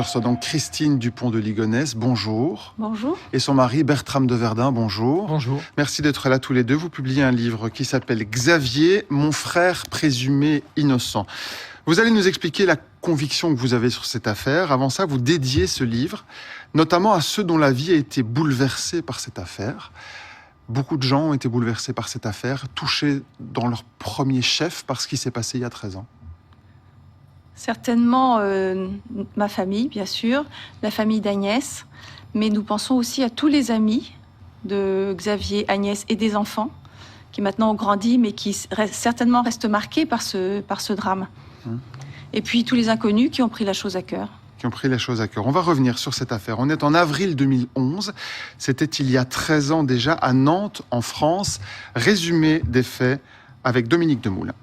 reçois donc Christine Dupont de Ligonnès, bonjour. Bonjour. Et son mari Bertram de Verdun, bonjour. Bonjour. Merci d'être là tous les deux. Vous publiez un livre qui s'appelle Xavier, mon frère présumé innocent. Vous allez nous expliquer la conviction que vous avez sur cette affaire. Avant ça, vous dédiez ce livre, notamment à ceux dont la vie a été bouleversée par cette affaire. Beaucoup de gens ont été bouleversés par cette affaire, touchés dans leur premier chef par ce qui s'est passé il y a 13 ans. Certainement ma famille, bien sûr, la famille d'Agnès, mais nous pensons aussi à tous les amis de Xavier, Agnès et des enfants qui maintenant ont grandi, mais qui certainement restent marqués par ce drame. Et puis tous les inconnus qui ont pris la chose à cœur. On va revenir sur cette affaire. On est en avril 2011. C'était il y a 13 ans déjà à Nantes, en France. Résumé des faits avec Dominique Demoulin.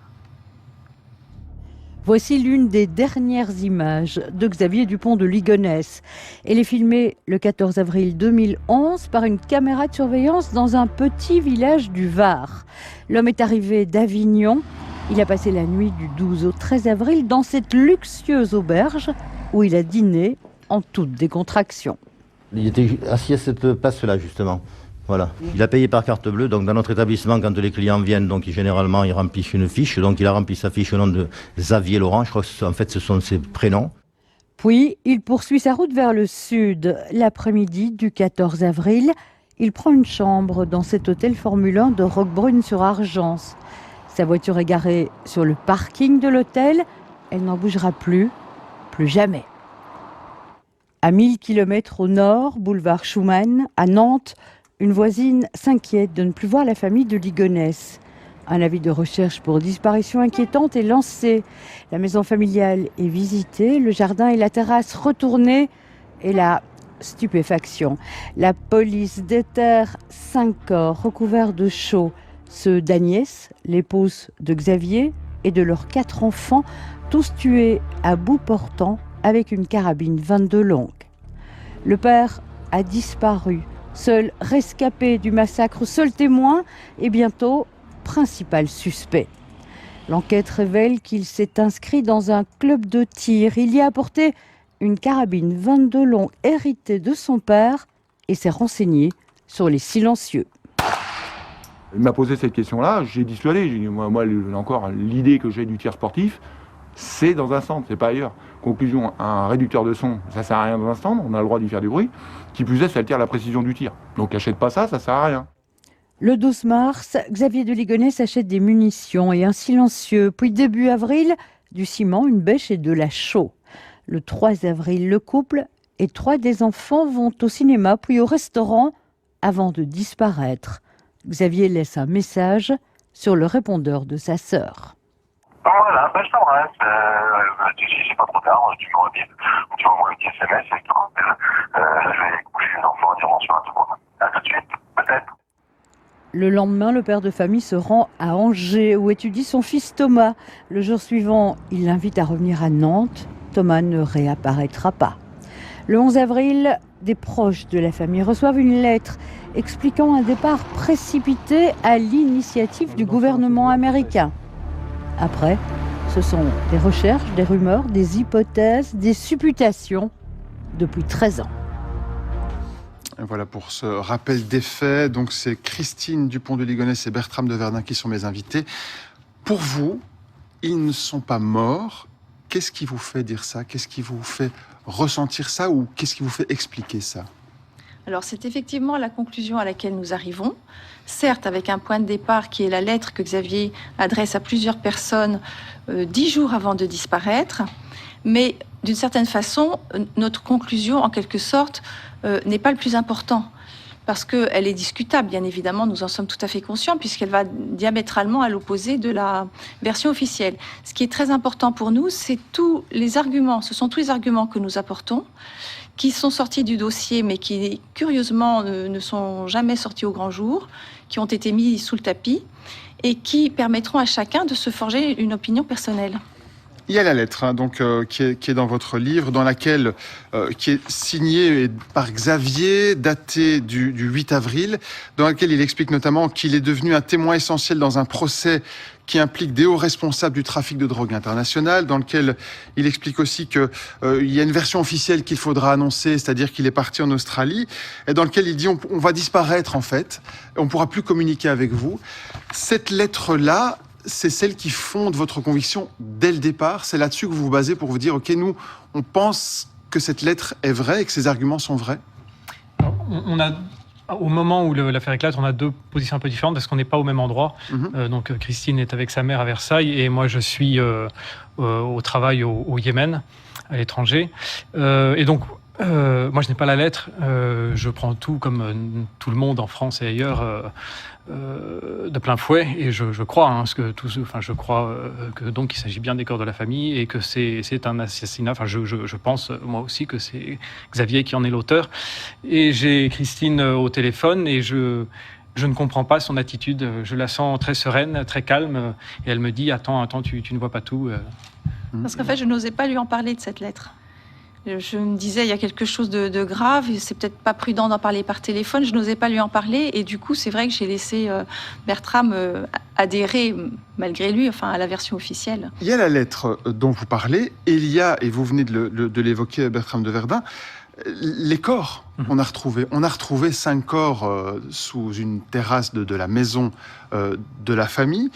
Voici l'une des dernières images de Xavier Dupont de Ligonnès. Elle est filmée le 14 avril 2011 par une caméra de surveillance dans un petit village du Var. L'homme est arrivé d'Avignon. Il a passé la nuit du 12 au 13 avril dans cette luxueuse auberge où il a dîné en toute décontraction. Il était assis à cette place-là, justement. Voilà. Il a payé par carte bleue. Donc, dans notre établissement, quand les clients viennent, donc, généralement, ils remplissent une fiche. Donc, il a rempli sa fiche au nom de Xavier Laurent. Je crois que, en fait, ce sont ses prénoms. Puis, il poursuit sa route vers le sud. L'après-midi du 14 avril, il prend une chambre dans cet hôtel Formule 1 de Roquebrune-sur-Argence. Sa voiture est garée sur le parking de l'hôtel. Elle n'en bougera plus jamais. À 1000 km au nord, boulevard Schumann, à Nantes, une voisine s'inquiète de ne plus voir la famille de Ligonnès. Un avis de recherche pour disparition inquiétante est lancé. La maison familiale est visitée, le jardin et la terrasse retournés et la stupéfaction. La police déterre 5 corps recouverts de chaux. Ceux d'Agnès, l'épouse de Xavier, et de leurs 4 enfants, tous tués à bout portant avec une carabine 22 longue. Le père a disparu, seul rescapé du massacre, seul témoin et bientôt principal suspect. L'enquête révèle qu'il s'est inscrit dans un club de tir. Il y a apporté une carabine 22 longue héritée de son père et s'est renseigné sur les silencieux. Il m'a posé cette question-là, j'ai dissuadé. J'ai dit, moi, encore, l'idée que j'ai du tir sportif, c'est dans un stand, c'est pas ailleurs. Conclusion, un réducteur de son, ça sert à rien dans un stand, on a le droit d'y faire du bruit. Qui plus est, ça altère la précision du tir. Donc achète pas ça, ça sert à rien. Le 12 mars, Xavier de Ligonnès achète des munitions et un silencieux. Puis début avril, du ciment, une bêche et de la chaux. Le 3 avril, le couple et 3 des enfants vont au cinéma, puis au restaurant, avant de disparaître. Xavier laisse un message sur le répondeur de sa sœur. Voilà, je t'embrasse. Si c'est pas trop tard, tu me redis, tu m'envoies un petit SMS et je te rappelle. Je vais coucher les enfants, dire bonsoir à tout le monde. À tout de suite, peut-être. Le lendemain, le père de famille se rend à Angers où étudie son fils Thomas. Le jour suivant, il l'invite à revenir à Nantes. Thomas ne réapparaîtra pas. Le 11 avril, des proches de la famille reçoivent une lettre expliquant un départ précipité à l'initiative du gouvernement américain. Après, ce sont des recherches, des rumeurs, des hypothèses, des supputations depuis 13 ans. Et voilà pour ce rappel des faits. Donc c'est Christine Dupont de Ligonnès et Bertram de Verdun qui sont mes invités. Pour vous, ils ne sont pas morts. Qu'est-ce qui vous fait dire ça? Qu'est-ce qui vous fait ressentir ça? Ou qu'est-ce qui vous fait expliquer ça? Alors c'est effectivement la conclusion à laquelle nous arrivons, certes avec un point de départ qui est la lettre que Xavier adresse à plusieurs personnes 10 jours avant de disparaître, mais d'une certaine façon, notre conclusion en quelque sorte n'est pas le plus important, parce qu'elle est discutable, bien évidemment, nous en sommes tout à fait conscients, puisqu'elle va diamétralement à l'opposé de la version officielle. Ce qui est très important pour nous, c'est tous les arguments, ce sont tous les arguments que nous apportons, qui sont sortis du dossier, mais qui, curieusement, ne sont jamais sortis au grand jour, qui ont été mis sous le tapis, et qui permettront à chacun de se forger une opinion personnelle. Il y a la lettre qui est dans votre livre, dans laquelle qui est signée par Xavier, datée du 8 avril, dans laquelle il explique notamment qu'il est devenu un témoin essentiel dans un procès qui implique des hauts responsables du trafic de drogue international, dans lequel il explique aussi qu'il y a une version officielle qu'il faudra annoncer, c'est-à-dire qu'il est parti en Australie, et dans lequel il dit on va disparaître en fait, on ne pourra plus communiquer avec vous. Cette lettre-là, c'est celle qui fonde votre conviction dès le départ. C'est là-dessus que vous vous basez pour vous dire, OK, nous, on pense que cette lettre est vraie et que ces arguments sont vrais. Au moment où l'affaire éclate, on a deux positions un peu différentes parce qu'on n'est pas au même endroit. Donc Christine est avec sa mère à Versailles et moi je suis au travail au Yémen, à l'étranger. Et donc moi je n'ai pas la lettre. Je prends tout comme tout le monde en France et ailleurs de plein fouet et je crois je crois que donc il s'agit bien des corps de la famille et que c'est un assassinat. Enfin je pense moi aussi que c'est Xavier qui en est l'auteur. Et j'ai Christine au téléphone et je ne comprends pas son attitude. Je la sens très sereine, très calme et elle me dit attends tu ne vois pas tout. Parce qu'en fait je n'osais pas lui en parler de cette lettre. Je me disais, il y a quelque chose de grave, c'est peut-être pas prudent d'en parler par téléphone, je n'osais pas lui en parler, et du coup, c'est vrai que j'ai laissé Bertram adhérer, malgré lui, à la version officielle. Il y a la lettre dont vous parlez, et il y a, et vous venez de l'évoquer, Bertram de Verdun, les corps. On a retrouvé 5 corps sous une terrasse de la maison de la famille.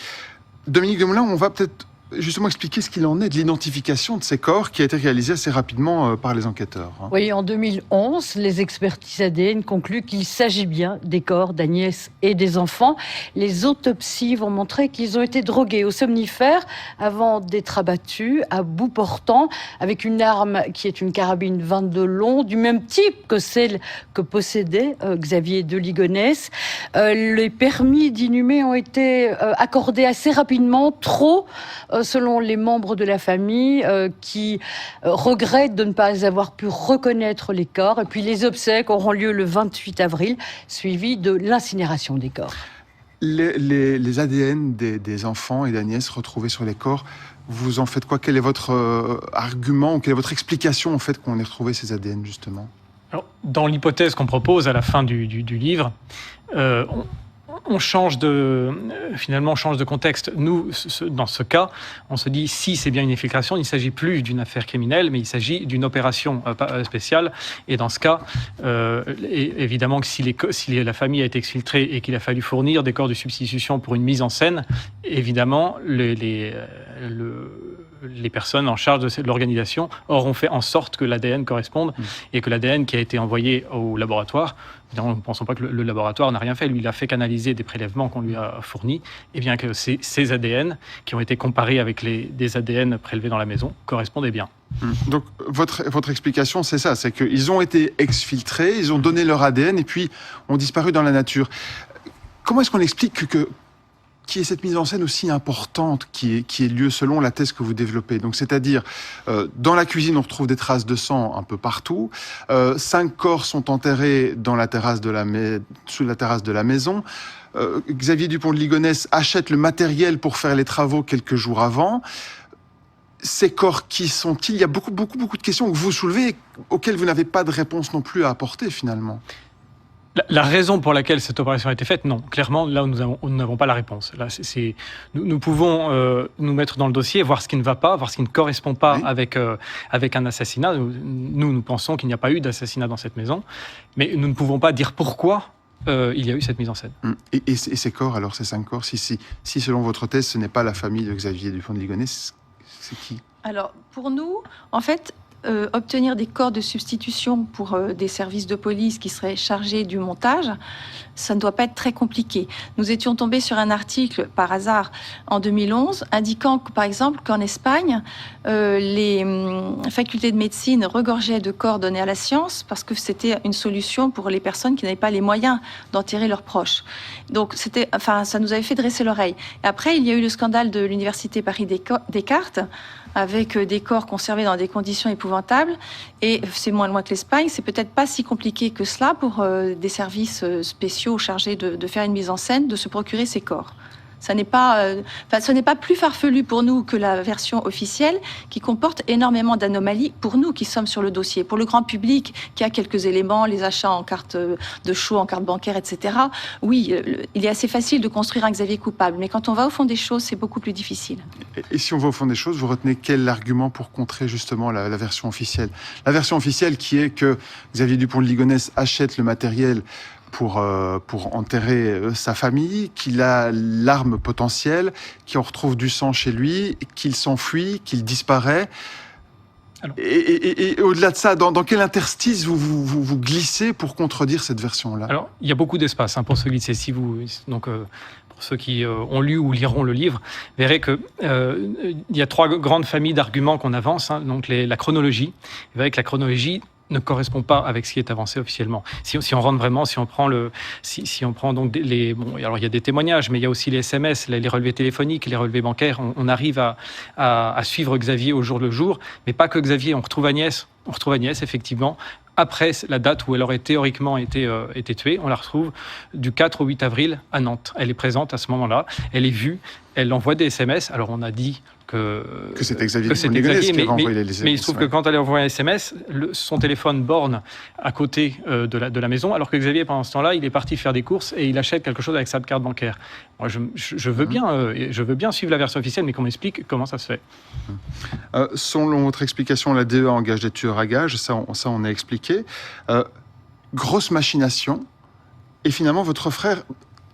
Dominique Demoulin, on va peut-être justement expliquer ce qu'il en est de l'identification de ces corps qui a été réalisée assez rapidement par les enquêteurs. Oui, en 2011, les expertises ADN concluent qu'il s'agit bien des corps d'Agnès et des enfants. Les autopsies vont montrer qu'ils ont été drogués au somnifère avant d'être abattus à bout portant avec une arme qui est une carabine 22 long du même type que celle que possédait Xavier de Ligonnès. Les permis d'inhumer ont été accordés assez rapidement, trop selon les membres de la famille qui regrettent de ne pas avoir pu reconnaître les corps. Et puis les obsèques auront lieu le 28 avril, suivi de l'incinération des corps. Les ADN des enfants et d'Agnès retrouvés sur les corps, vous en faites quoi? Quel est votre argument ou quelle est votre explication au fait qu'on ait retrouvé ces ADN justement? Alors, dans l'hypothèse qu'on propose à la fin du livre, on change de contexte. Nous, dans ce cas, on se dit si c'est bien une infiltration, il ne s'agit plus d'une affaire criminelle, mais il s'agit d'une opération spéciale. Et dans ce cas, évidemment que si la famille a été exfiltrée et qu'il a fallu fournir des corps de substitution pour une mise en scène, évidemment, les personnes en charge de l'organisation auront fait en sorte que l'ADN corresponde et que l'ADN qui a été envoyé au laboratoire, évidemment, nous ne pensons pas que le laboratoire n'a rien fait, lui il a fait canaliser des prélèvements qu'on lui a fournis, et bien que ces ADN qui ont été comparés avec des ADN prélevés dans la maison correspondaient bien. Donc votre explication c'est ça, c'est qu'ils ont été exfiltrés, ils ont donné leur ADN et puis ont disparu dans la nature. Comment est-ce qu'on explique qu'il y ait cette mise en scène aussi importante qui ait lieu selon la thèse que vous développez? Donc, c'est-à-dire, dans la cuisine, on retrouve des traces de sang un peu partout. 5 corps sont enterrés dans la terrasse sous la terrasse de la maison. Xavier Dupont de Ligonnès achète le matériel pour faire les travaux quelques jours avant. Ces corps, qui sont-ils? Il y a beaucoup de questions que vous soulevez auxquelles vous n'avez pas de réponse non plus à apporter, finalement. La raison pour laquelle cette opération a été faite, non. Clairement, là, nous n'avons pas la réponse. Là, nous pouvons nous mettre dans le dossier, voir ce qui ne va pas, voir ce qui ne correspond pas avec un assassinat. Nous pensons qu'il n'y a pas eu d'assassinat dans cette maison, mais nous ne pouvons pas dire pourquoi il y a eu cette mise en scène. Et ces corps, alors, ces 5 corps, si selon votre thèse, ce n'est pas la famille de Xavier Dupont de Ligonnès, c'est qui? Alors, pour nous, en fait, obtenir des corps de substitution pour des services de police qui seraient chargés du montage, ça ne doit pas être très compliqué. Nous étions tombés sur un article, par hasard, en 2011, indiquant, par exemple, qu'en Espagne, les facultés de médecine regorgeaient de corps donnés à la science parce que c'était une solution pour les personnes qui n'avaient pas les moyens d'enterrer leurs proches. Donc, ça nous avait fait dresser l'oreille. Et après, il y a eu le scandale de l'université Paris-Descartes, avec des corps conservés dans des conditions épouvantables. Et c'est moins loin que l'Espagne. C'est peut-être pas si compliqué que cela pour des services spéciaux chargés de faire une mise en scène, de se procurer ces corps. Ce n'est pas plus farfelu pour nous que la version officielle, qui comporte énormément d'anomalies pour nous qui sommes sur le dossier. Pour le grand public, qui a quelques éléments, les achats en carte de show, en carte bancaire, etc. Oui, il est assez facile de construire un Xavier coupable. Mais quand on va au fond des choses, c'est beaucoup plus difficile. Et si on va au fond des choses, vous retenez quel argument pour contrer justement la version officielle? La version officielle qui est que Xavier Dupont de Ligonnès achète le matériel pour enterrer sa famille, qu'il a l'arme potentielle, qu'il retrouve du sang chez lui, qu'il s'enfuit, qu'il disparaît. Alors... Et au-delà de ça, dans quel interstice vous glissez pour contredire cette version-là? Alors, il y a beaucoup d'espace pour se glisser. Pour ceux qui ont lu ou liront le livre, verrez que il y a 3 grandes familles d'arguments qu'on avance. Donc la chronologie. Vous verrez que la chronologie ne correspond pas avec ce qui est avancé officiellement. Si on rentre vraiment, si on prend donc alors il y a des témoignages, mais il y a aussi les SMS, les relevés téléphoniques, les relevés bancaires. On arrive à suivre Xavier au jour le jour, mais pas que Xavier. On retrouve Agnès effectivement. Après la date où elle aurait théoriquement été tuée, on la retrouve du 4 au 8 avril à Nantes. Elle est présente à ce moment-là, elle est vue, elle envoie des SMS. Alors on a dit que c'était Xavier qui avait envoyé les SMS. Mais il se trouve que quand elle envoie un SMS, son téléphone borne à côté de la maison, alors que Xavier, pendant ce temps-là, il est parti faire des courses et il achète quelque chose avec sa carte bancaire. Moi, je veux bien suivre la version officielle, mais qu'on m'explique comment ça se fait. Selon votre explication, la DEA engage des tueurs à gages, ça on a expliqué. Grosse machination, et finalement votre frère,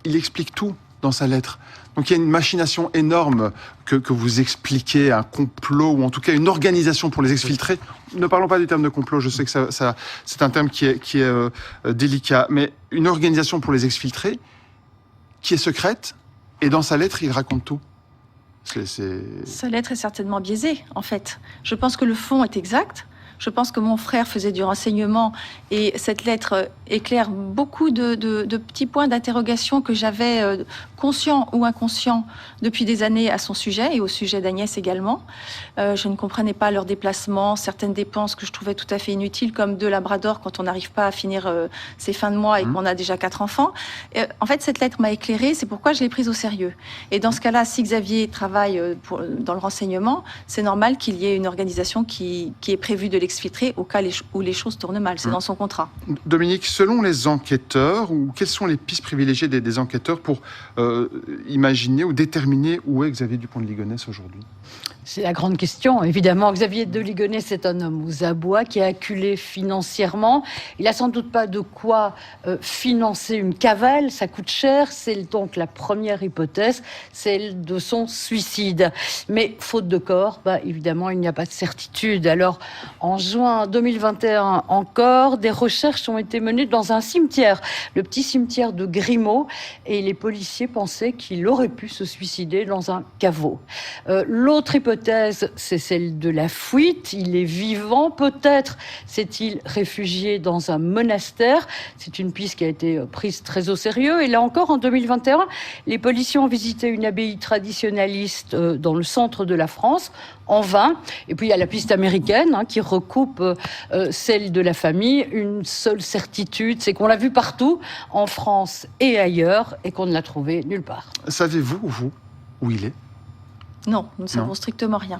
il explique tout dans sa lettre. Donc il y a une machination énorme que vous expliquez, un complot, ou en tout cas une organisation pour les exfiltrer. Ne parlons pas du terme de complot, je sais que ça c'est un terme qui est délicat, mais une organisation pour les exfiltrer qui est secrète, et dans sa lettre, il raconte tout. Sa lettre est certainement biaisée, en fait. Je pense que le fond est exact. Je pense que mon frère faisait du renseignement et cette lettre éclaire beaucoup de petits points d'interrogation que j'avais conscients ou inconscients depuis des années à son sujet et au sujet d'Agnès également. Je ne comprenais pas leurs déplacements, certaines dépenses que je trouvais tout à fait inutiles, comme 2 labradors quand on n'arrive pas à finir ses fins de mois et qu'on a déjà 4 enfants. En fait, cette lettre m'a éclairée, c'est pourquoi je l'ai prise au sérieux. Et dans ce cas-là, si Xavier travaille dans le renseignement, c'est normal qu'il y ait une organisation qui est prévue de l'exfiltrer au cas où les choses tournent mal. C'est dans son contrat. Dominique, selon les enquêteurs, quelles sont les pistes privilégiées des enquêteurs pour imaginer ou déterminer où est Xavier Dupont de Ligonnès aujourd'hui? C'est la grande question. Évidemment, Xavier de Ligonnès est un homme aux abois qui est acculé financièrement. Il n'a sans doute pas de quoi financer une cavale, ça coûte cher. C'est donc la première hypothèse, celle de son suicide. Mais faute de corps, évidemment, il n'y a pas de certitude. Alors, en juin 2021 encore, des recherches ont été menées dans un cimetière, le petit cimetière de Grimaud, et les policiers pensaient qu'il aurait pu se suicider dans un caveau. L'autre hypothèse, c'est celle de la fuite. Il est vivant, peut-être s'est-il réfugié dans un monastère. C'est une piste qui a été prise très au sérieux. Et là encore, en 2021, les policiers ont visité une abbaye traditionnaliste dans le centre de la France, en vain. Et puis il y a la piste américaine qui recoupe celle de la famille. Une seule certitude, c'est qu'on l'a vu partout, en France et ailleurs, et qu'on ne l'a trouvé nulle part. Savez-vous, où il est? Non, nous ne savons strictement rien.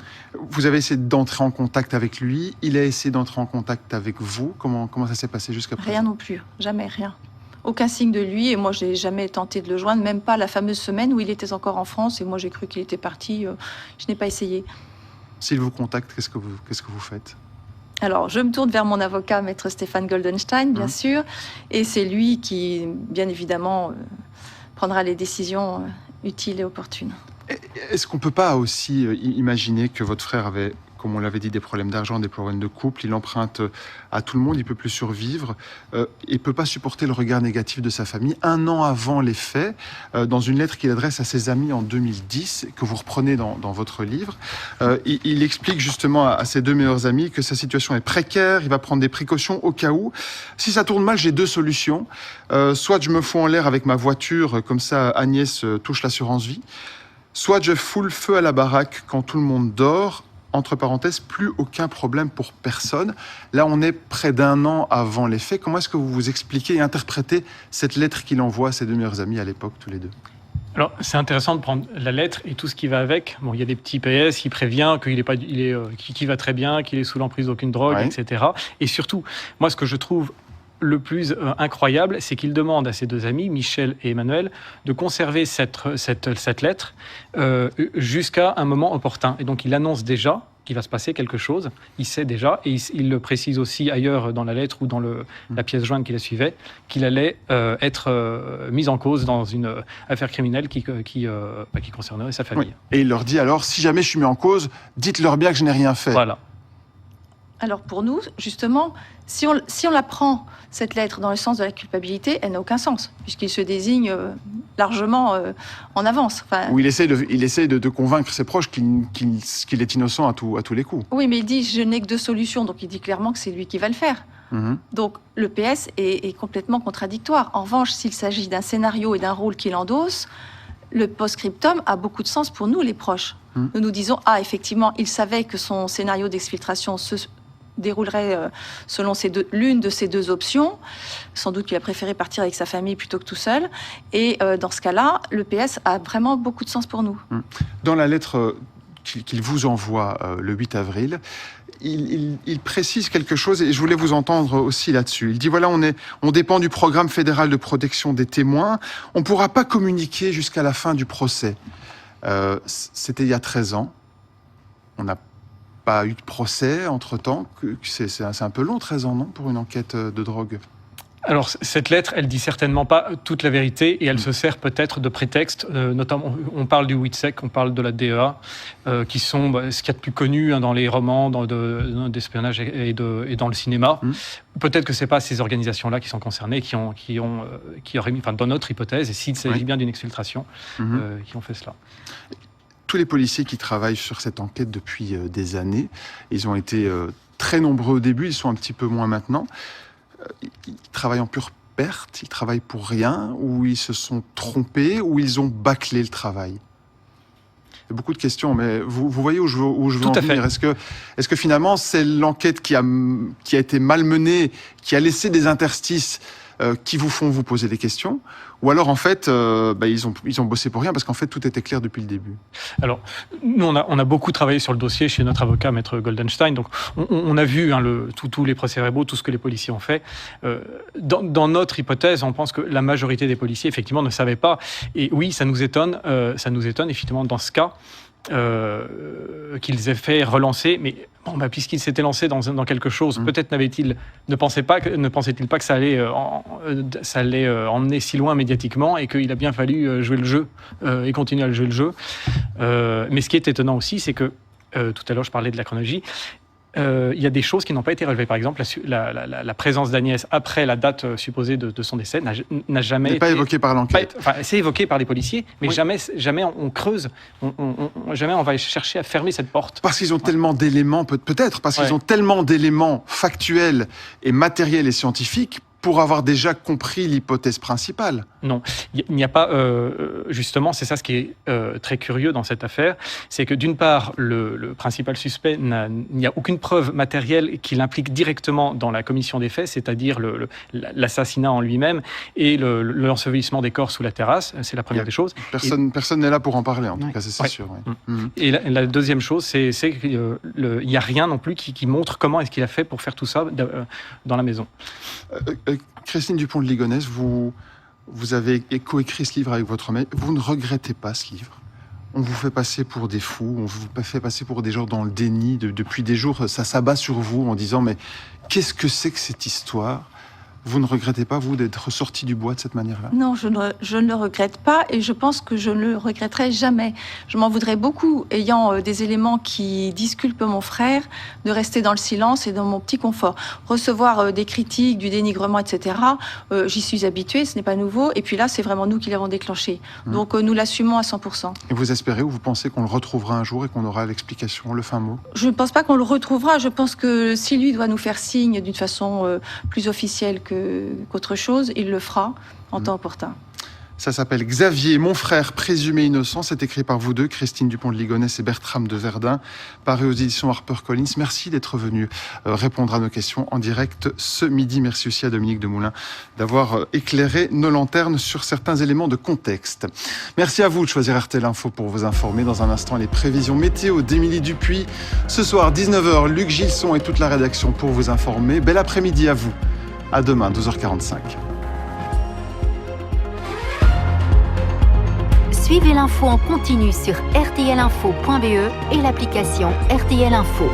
Vous avez essayé d'entrer en contact avec lui, il a essayé d'entrer en contact avec vous. Comment ça s'est passé jusqu'à présent? Rien non plus, jamais, rien. Aucun signe de lui, et moi je n'ai jamais tenté de le joindre, même pas la fameuse semaine où il était encore en France, et moi j'ai cru qu'il était parti, je n'ai pas essayé. S'il vous contacte, qu'est-ce que vous faites? Alors, je me tourne vers mon avocat, maître Stéphane Goldenstein, bien sûr, et c'est lui qui, bien évidemment, prendra les décisions utiles et opportunes. Est-ce qu'on ne peut pas aussi imaginer que votre frère avait, comme on l'avait dit, des problèmes d'argent, des problèmes de couple, il emprunte à tout le monde, il ne peut plus survivre, il ne peut pas supporter le regard négatif de sa famille. 1 an avant les faits, dans une lettre qu'il adresse à ses amis en 2010, que vous reprenez dans votre livre, il explique justement à ses 2 meilleurs amis que sa situation est précaire, il va prendre des précautions au cas où. Si ça tourne mal, j'ai 2 solutions. Soit je me fous en l'air avec ma voiture, comme ça Agnès touche l'assurance vie. Soit je fous le feu à la baraque quand tout le monde dort, entre parenthèses, plus aucun problème pour personne. Là, on est près d'1 an avant les faits. Comment est-ce que vous vous expliquez et interprétez cette lettre qu'il envoie à ses 2 meilleurs amis à l'époque, tous les 2? Alors, c'est intéressant de prendre la lettre et tout ce qui va avec. Bon, il y a des petits PS, il prévient qu'il va très bien, qu'il est sous l'emprise d'aucune drogue, Ouais. etc. Et surtout, moi, ce que je trouve le plus incroyable, c'est qu'il demande à ses deux amis, Michel et Emmanuel, de conserver cette lettre jusqu'à un moment opportun. Et donc, il annonce déjà qu'il va se passer quelque chose, il sait déjà, et il le précise aussi ailleurs dans la lettre ou dans la pièce jointe qui la suivait, qu'il allait être mis en cause dans une affaire criminelle qui concernerait sa famille. Oui. Et il leur dit alors, si jamais je suis mis en cause, dites-leur bien que je n'ai rien fait. Voilà. Alors pour nous, justement, si on la prend, cette lettre, dans le sens de la culpabilité, elle n'a aucun sens, puisqu'il se désigne largement en avance. Enfin, Où il essaie de convaincre ses proches qu'il est innocent à tous les coups. oui, mais il dit « je n'ai que deux solutions », donc il dit clairement que c'est lui qui va le faire. Mhm. Donc le PS est complètement contradictoire. En revanche, s'il s'agit d'un scénario et d'un rôle qu'il endosse, le post-scriptum a beaucoup de sens pour nous, les proches. Nous nous disons « ah, effectivement, il savait que son scénario d'exfiltration se déroulerait selon l'une de ces deux options. Sans doute qu'il a préféré partir avec sa famille plutôt que tout seul. Et dans ce cas-là, le PS a vraiment beaucoup de sens pour nous. Dans la lettre qu'il vous envoie le 8 avril, il précise quelque chose et je voulais vous entendre aussi là-dessus. Il dit voilà, on dépend du programme fédéral de protection des témoins. On ne pourra pas communiquer jusqu'à la fin du procès. C'était il y a 13 ans. On n'a pas eu de procès entre-temps. C'est un peu long, 13 ans, non, pour une enquête de drogue? Alors, cette lettre, elle dit certainement pas toute la vérité et elle se sert peut-être de prétexte. Notamment, on parle du WITSEC, on parle de la DEA, qui sont ce qu'il y a de plus connu dans les romans d'espionnage et dans le cinéma. Peut-être que c'est pas ces organisations-là qui sont concernées, qui auraient mis, enfin, dans notre hypothèse, et s'il s'agit bien d'une exfiltration, qui ont fait cela. Tous les policiers qui travaillent sur cette enquête depuis des années, ils ont été très nombreux au début, ils sont un petit peu moins maintenant. Ils travaillent en pure perte, ils travaillent pour rien, ou ils se sont trompés, ou ils ont bâclé le travail. Il y a beaucoup de questions, mais vous voyez où je veux en venir. Est-ce que finalement c'est l'enquête qui a été malmenée, qui a laissé des interstices qui vous font vous poser des questions, ou alors en fait ils ont bossé pour rien parce qu'en fait tout était clair depuis le début? Alors nous on a beaucoup travaillé sur le dossier chez notre avocat maître Goldenstein, donc on a vu tous les procès-verbaux, tout ce que les policiers ont fait. Dans notre hypothèse, on pense que la majorité des policiers effectivement ne savaient pas, et oui, ça nous étonne effectivement dans ce cas qu'ils aient fait relancer, mais bon, puisqu'ils s'étaient lancés dans quelque chose, peut-être ne pensaient-ils pas que ça allait emmener si loin médiatiquement et qu'il a bien fallu jouer le jeu et continuer à jouer le jeu. Mais ce qui est étonnant aussi, c'est que tout à l'heure je parlais de la chronologie. Il y a des choses qui n'ont pas été relevées. Par exemple, la présence d'Agnès après la date supposée de son décès n'a jamais été... pas évoquée par l'enquête. C'est évoqué par les policiers, mais jamais on creuse, jamais on va chercher à fermer cette porte. Parce qu'ils ont tellement d'éléments, peut-être, parce qu'ils ont tellement d'éléments factuels et matériels et scientifiques pour avoir déjà compris l'hypothèse principale. Non, il n'y a pas... justement, c'est ça ce qui est très curieux dans cette affaire, c'est que d'une part, le principal suspect, il n'y a aucune preuve matérielle qui l'implique directement dans la commission des faits, c'est-à-dire l'assassinat en lui-même et l'ensevelissement des corps sous la terrasse, c'est la première des choses. Personne n'est là pour en parler, en tout cas, c'est sûr. Ouais. Et la deuxième chose, c'est qu'il n'y a rien non plus qui montre comment est-ce qu'il a fait pour faire tout ça dans la maison. Christine Dupont de Ligonnès, vous avez coécrit ce livre avec votre mère. Vous ne regrettez pas ce livre? On vous fait passer pour des fous, on vous fait passer pour des gens dans le déni. Depuis des jours, ça s'abat sur vous en disant « Mais qu'est-ce que c'est que cette histoire ?» Vous ne regrettez pas, vous, d'être sorti du bois de cette manière-là? Non, je ne le regrette pas et je pense que je ne le regretterai jamais. Je m'en voudrais beaucoup, ayant des éléments qui disculpent mon frère, de rester dans le silence et dans mon petit confort. Recevoir des critiques, du dénigrement, etc., j'y suis habituée, ce n'est pas nouveau. Et puis là, c'est vraiment nous qui l'avons déclenché. Donc nous l'assumons à 100%. Et vous espérez ou vous pensez qu'on le retrouvera un jour et qu'on aura l'explication, le fin mot? Je ne pense pas qu'on le retrouvera. Je pense que si lui doit nous faire signe d'une façon plus officielle qu'autre chose, il le fera en temps opportun. Ça s'appelle Xavier, mon frère présumé innocent. C'est écrit par vous deux, Christine Dupont de Ligonnès et Bertram de Verdun, paru aux éditions HarperCollins. Merci d'être venu répondre à nos questions en direct ce midi. Merci aussi à Dominique Demoulin d'avoir éclairé nos lanternes sur certains éléments de contexte. Merci à vous de choisir RTL Info pour vous informer. Dans un instant, les prévisions météo d'Émilie Dupuis. Ce soir, 19h, Luc Gilson et toute la rédaction pour vous informer. Bel après-midi à vous. À demain, 12h45. Suivez l'info en continu sur rtlinfo.be et l'application RTL Info.